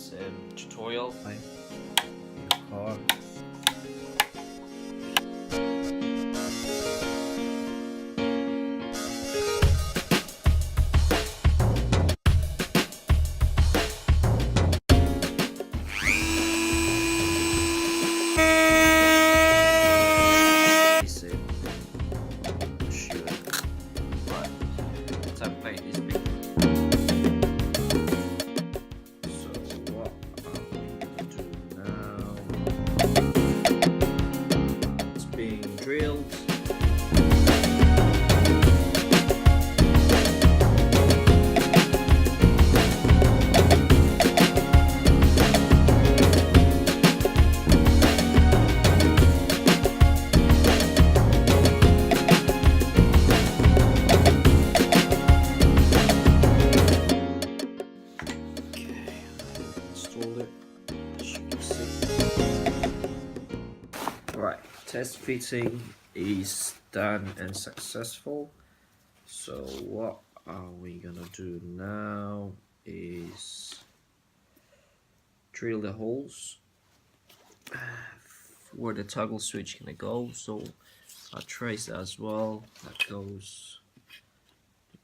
this tutorial. Your car. Template is big. So what are we gonna do now? It's being drilled. Right, test fitting is done and successful. So what are we gonna do now is drill the holes where the toggle switch gonna go. So I'll trace that as well. That goes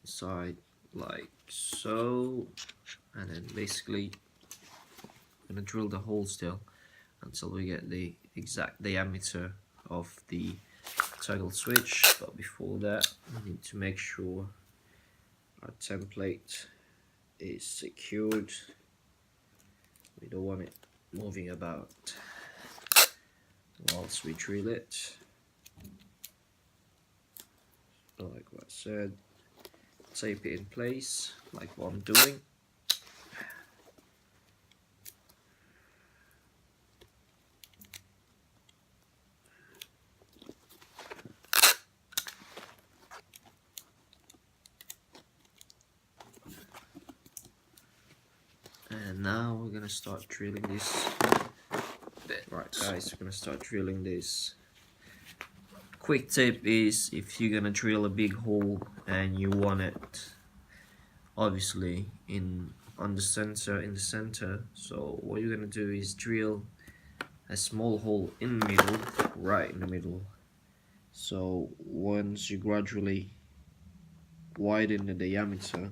inside like so, and then basically I'm gonna drill the hole still until we get the exact diameter of the toggle switch. But before that, we need to make sure our template is secured. We don't want it moving about whilst we drill it. Like what I said, tape it in place like what I'm doing. And now we're gonna start drilling this. Right guys, we're gonna start drilling this. Quick tip is, if you're gonna drill a big hole and you want it obviously in the center, so what you're gonna do is drill a small hole in the middle, right in the middle. So once you gradually widen the diameter,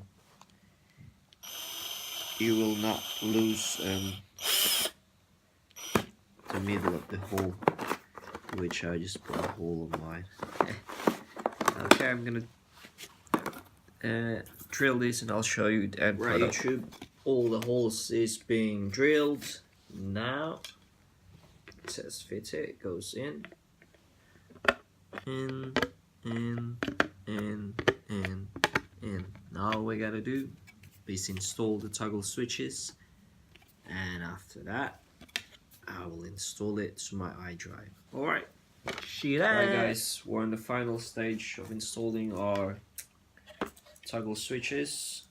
you will not lose the middle of the hole, which I just put a hole on mine. Okay, I'm gonna drill this and I'll show you the end product. YouTube, all the holes is being drilled now. Test fit it, goes in. Now all we gotta do is install the toggle switches, and after that I will install it to my iDrive. Alright, alright guys, we're in the final stage of installing our toggle switches,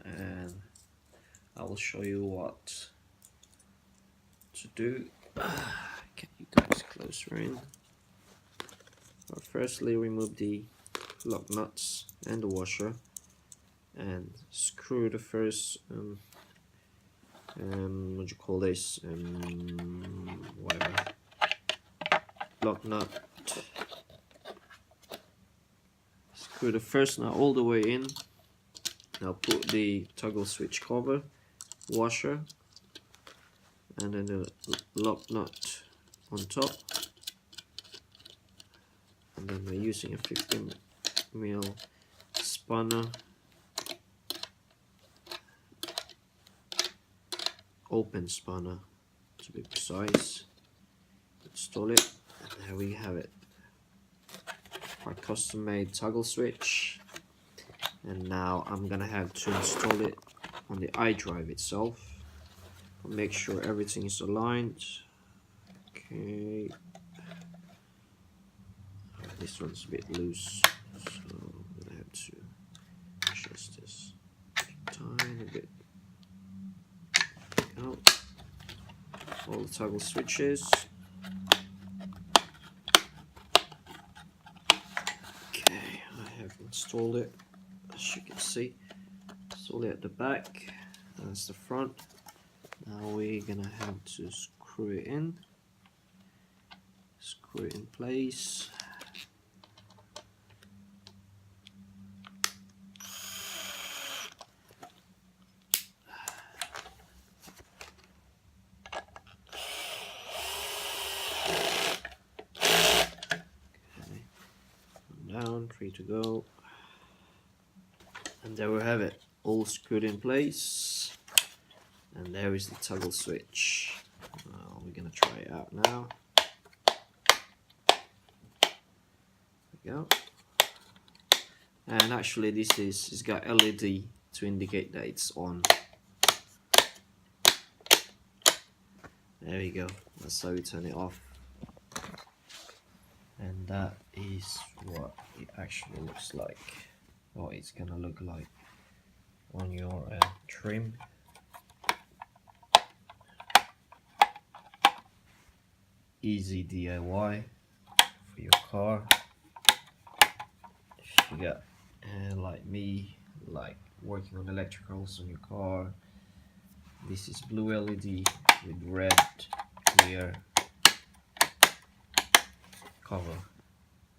and I will show you what to do. Get you guys closer in. But firstly, remove the lock nuts and the washer, and screw the first what do you call this, whatever, lock nut. Screw the first nut all the way in. Now put the toggle switch cover, washer, and then the lock nut on top, and then we're using a 15mm spanner, open spanner to be precise. Install it, and there we have it, our custom made toggle switch. And now I'm gonna have to install it on the iDrive itself. I'll make sure everything is aligned. Okay, this one's a bit loose, so I'm gonna have to adjust this a tiny bit. Out all the toggle switches. Okay, I have installed it, as you can see. Install it at the back, that's the front. Now we're gonna have to screw it in place. Okay. Down, 3 to go. And there we have it, all screwed in place. And there is the toggle switch. We're gonna try it out now. There we go. And actually this is, it's got LED to indicate that it's on. There we go, that's how you turn it off. And that is what it actually looks like, what it's gonna look like on your trim. Easy DIY for your car. If you got like me, like working on electricals on your car, this is blue LED with red clear cover.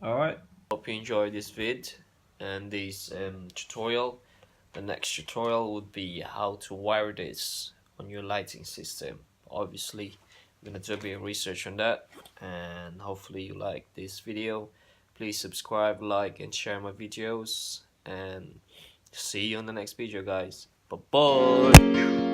Alright, hope you enjoyed this vid and this tutorial. The next tutorial would be how to wire this on your lighting system. Obviously I'm gonna do a bit of research on that, and hopefully you like this video. Please subscribe, like and share my videos, and see you on the next video, guys. Bye bye.